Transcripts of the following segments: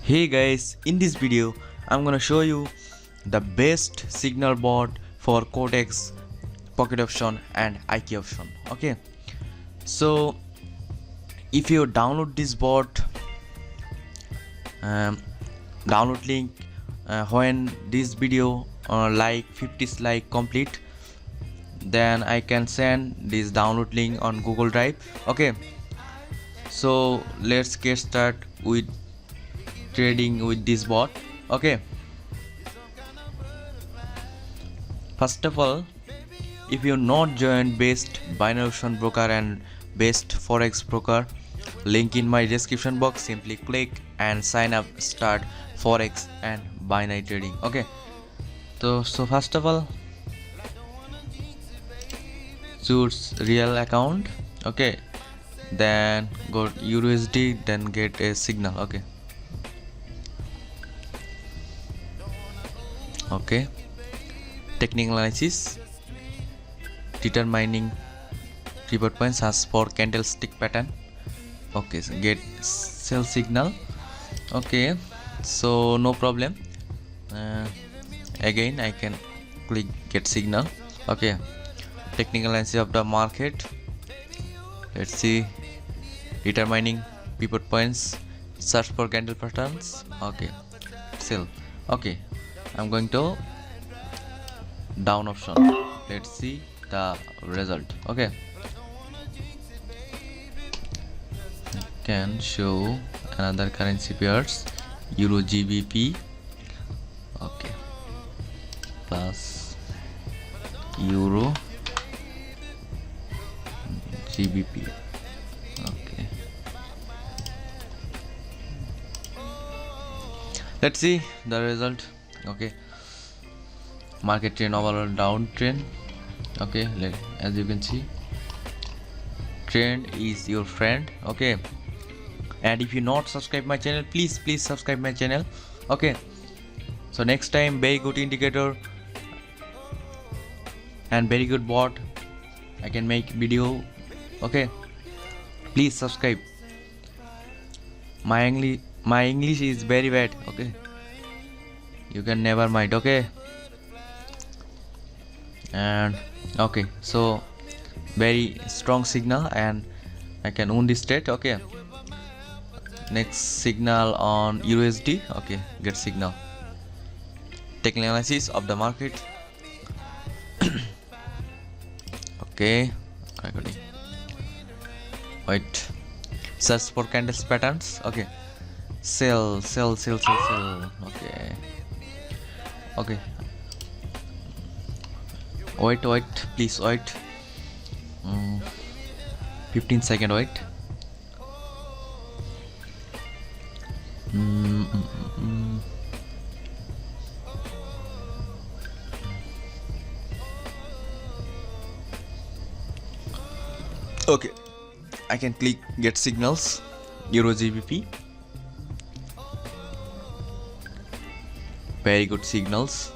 Hey guys, in this video I'm gonna show you the best signal bot for Quotex, pocket option and IK option. Okay, so if you download this bot, um, download link when this video like 50 like complete, then I can send this download link on Google Drive. Okay, so let's get started with trading with this bot. Okay, first of all, if you not joined best binary option broker and best forex broker, link in my description box, simply click and sign up, start forex and binary trading. Okay, so first of all, choose real account. Okay, then go USD, then get a signal. Okay, technical analysis, determining pivot points as for candlestick pattern. Okay, so get sell signal. Okay, so no problem, again I can click get signal. Okay, technical analysis of the market, let's see, determining pivot points, search for candle patterns. Okay, sell. Okay, I'm going to down option, let's see the result. Okay, I can show another currency pairs, euro GBP. Okay, plus euro GBP. Okay, let's see the result. Okay, market trend overall downtrend. Okay, as you can see, trend is your friend. Okay, and if you not subscribe my channel, please subscribe my channel. Okay, so next time very good indicator and very good bot I can make video. Okay, please subscribe. My English is very bad. Okay, you can never mind. Okay, and okay, so very strong signal and I can own this trade. Okay, next signal on USD. Okay, get signal, technical analysis of the market. Okay, recording. Wait, search for candles patterns. Okay, sell. Okay, wait, please wait. 15-second wait. Okay, I can click get signals, euro GBP. Very good signals.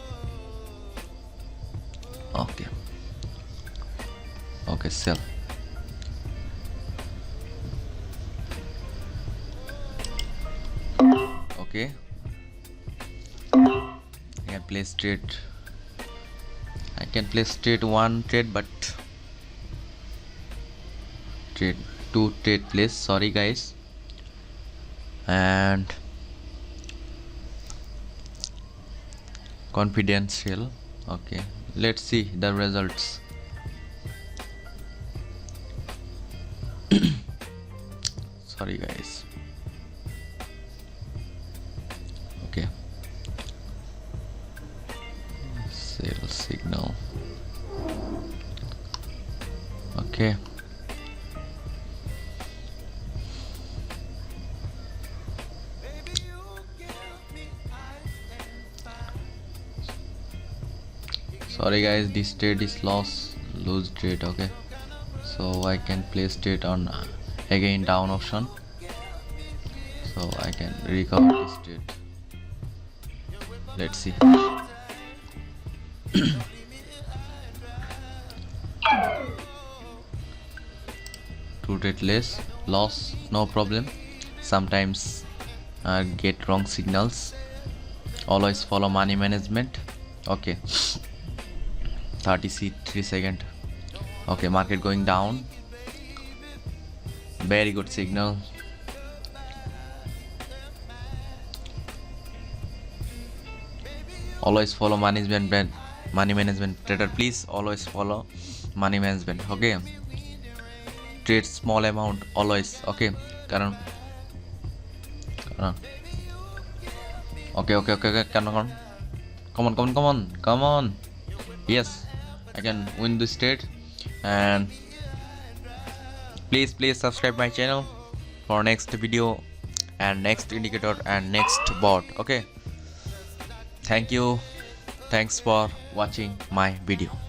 Okay, sell. Okay, I can place trade. I can place trade one trade, but trade two trade place. Sorry guys, and confidential. Okay, let's see the results. Sorry guys. Okay, sell signal. Okay, sorry guys, this trade is lose trade. Okay, so I can place trade on again down option, so I can recover this trade. Let's see. Two trade less loss, no problem. Sometimes get wrong signals. Always follow money management. Okay, 33 second. Okay, market going down. Very good signal. Always follow money management trader, please always follow money management. Okay, trade small amount always. Okay, কারণ okay come on. Yes, I can win this trade. And please subscribe my channel for next video and next indicator and next bot. Okay, thanks for watching my video.